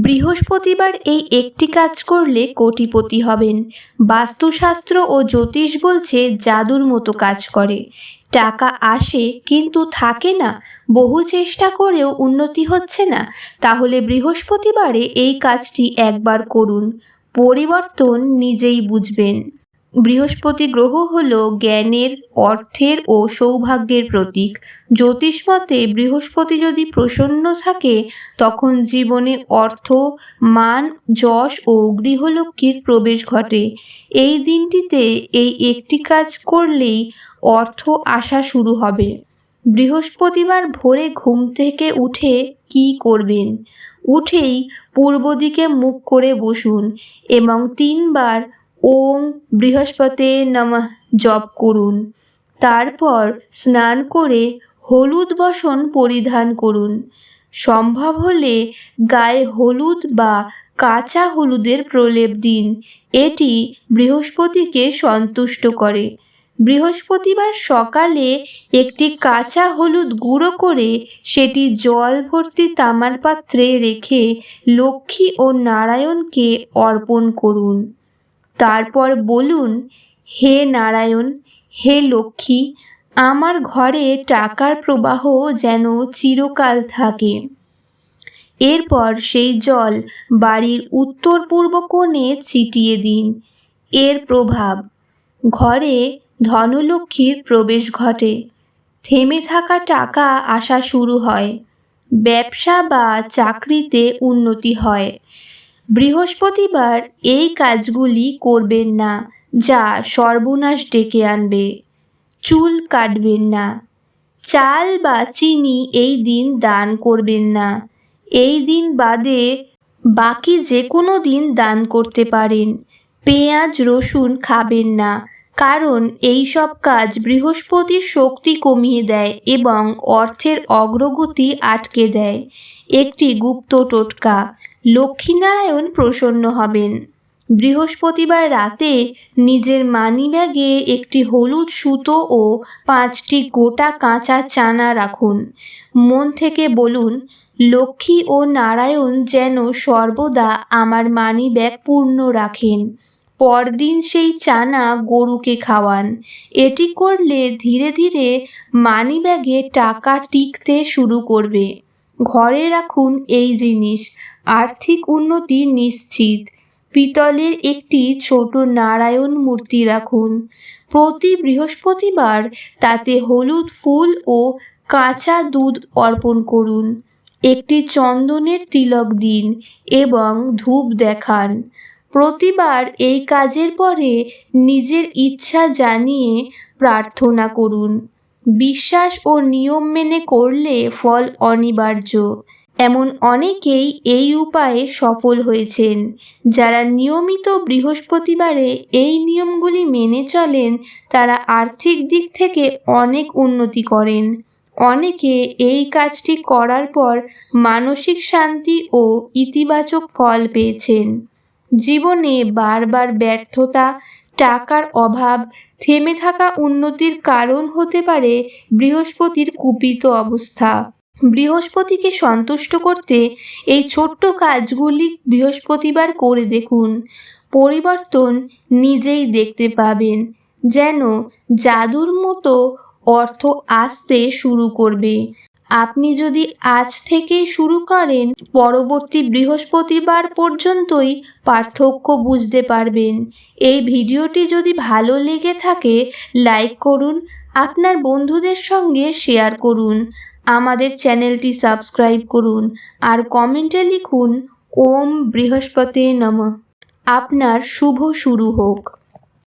বৃহস্পতিবার এই একটি কাজ করলে কোটিপতি হবেন। বাস্তুশাস্ত্র ও জ্যোতিষ বলছে জাদুর মতো কাজ করে। টাকা আসে কিন্তু থাকে না, বহু চেষ্টা করেও উন্নতি হচ্ছে না। তাহলে বৃহস্পতিবারে এই কাজটি একবার করুন, পরিবর্তন নিজেই বুঝবেন। বৃহস্পতি গ্রহ হলো জ্ঞানের, অর্থের ও সৌভাগ্যের প্রতীক। জ্যোতিষ মতে বৃহস্পতি যদি প্রসন্ন থাকে তখন জীবনে অর্থ, মান, যশ ও গৃহলক্ষ্মীর প্রবেশ ঘটে। এই দিনটিতে এই একটি কাজ করলেই অর্থ আসা শুরু হবে। বৃহস্পতিবার ভোরে ঘুম থেকে উঠে কি করবেন? উঠেই পূর্ব দিকে মুখ করে বসুন এবং 3 বার ওম বৃহস্পতে নমঃ জপ করুন। তারপর স্নান করে হলুদ বসন পরিধান করুন। সম্ভব হলে গায়ে হলুদ বা কাঁচা হলুদের প্রলেপ দিন। এটি বৃহস্পতিকে সন্তুষ্ট করে। বৃহস্পতিবার সকালে একটি কাঁচা হলুদ গুঁড়ো করে সেটি জল ভর্তি তামার পাত্রে রেখে লক্ষ্মী ও নারায়ণকে অর্পণ করুন। তারপর বলুন, হে নারায়ণ, হে লক্ষ্মী, আমার ঘরে টাকার প্রবাহ যেন চিরকাল থাকে। এরপর সেই জল বাড়ির উত্তর পূর্ব কোণে ছিটিয়ে দিন। এর প্রভাব, ঘরে ধনলক্ষ্মীর প্রবেশ ঘটে, থেমে থাকা টাকা আসা শুরু হয়, ব্যবসা বা চাকরিতে উন্নতি হয়। বৃহস্পতিবার এই কাজগুলি করবেন না যা সর্বনাশ ডেকে আনবে। চুল কাটবেন না, চাল বা চিনি এই দিন দান করবেন না। এই দিন বাদে বাকি যে কোনো দিন দান করতে পারেন। পেঁয়াজ রসুন খাবেন না, কারণ এই সব কাজ বৃহস্পতির শক্তি কমিয়ে দেয় এবং অর্থের অগ্রগতি আটকে দেয়। একটি গুপ্ত টোটকা, লক্ষ্মীনারায়ণ প্রসন্ন হবেন। বৃহস্পতিবার রাতে নিজের মানিব্যাগে একটি হলুদ সুতো ও 5টি গোটা কাঁচা চানা রাখুন। মন থেকে বলুন, লক্ষ্মী ও নারায়ণ যেন সর্বদা আমার মানিব্যাগ পূর্ণ রাখেন। পরদিন সেই চানা গরুকে খাওয়ান। এটি করলে ধীরে ধীরে মানিব্যাগে টাকা টিকতে শুরু করবে। ঘরে রাখুন এই জিনিস, আর্থিক উন্নতি নিশ্চিত। পিতলের একটি ছোট নারায়ণ মূর্তি রাখুন। প্রতি বৃহস্পতিবার তাতে হলুদ ফুল ও কাঁচা দুধ অর্পণ করুন। একটি চন্দনের তিলক দিন এবং ধূপ দেখান। প্রতিবার এই কাজের পরে নিজের ইচ্ছা জানিয়ে প্রার্থনা করুন। বিশ্বাস ও নিয়ম মেনে করলে ফল অনিবার্য। এমন অনেকেই এই উপায়ে সফল হয়েছেন। যারা নিয়মিত বৃহস্পতিবারে এই নিয়মগুলি মেনে চলেন তারা আর্থিক দিক থেকে অনেক উন্নতি করেন। অনেকে এই কাজটি করার পর মানসিক শান্তি ও ইতিবাচক ফল পেয়েছেন। জীবনে বারবার ব্যর্থতা, টাকার অভাব, থেমে থাকা উন্নতির কারণ হতে পারে বৃহস্পতির কুপিত অবস্থা। বৃহস্পতিকে সন্তুষ্ট করতে এই ছোট্ট কাজগুলি বৃহস্পতিবার করে দেখুন। পরিবর্তন নিজেই দেখতে পাবেন, যেন জাদুর মতো অর্থ আসতে শুরু করবে। আপনি যদি আজ থেকেই শুরু করেন, পরবর্তী বৃহস্পতিবার পর্যন্তই পার্থক্য বুঝতে পারবেন। এই ভিডিওটি যদি ভালো লেগে থাকে লাইক করুন, আপনার বন্ধুদের সঙ্গে শেয়ার করুন, আমাদের চ্যানেলটি সাবস্ক্রাইব করুন আর কমেন্টে লিখুন ওম বৃহস্পতে নমঃ। আপনার শুভ শুরু হোক।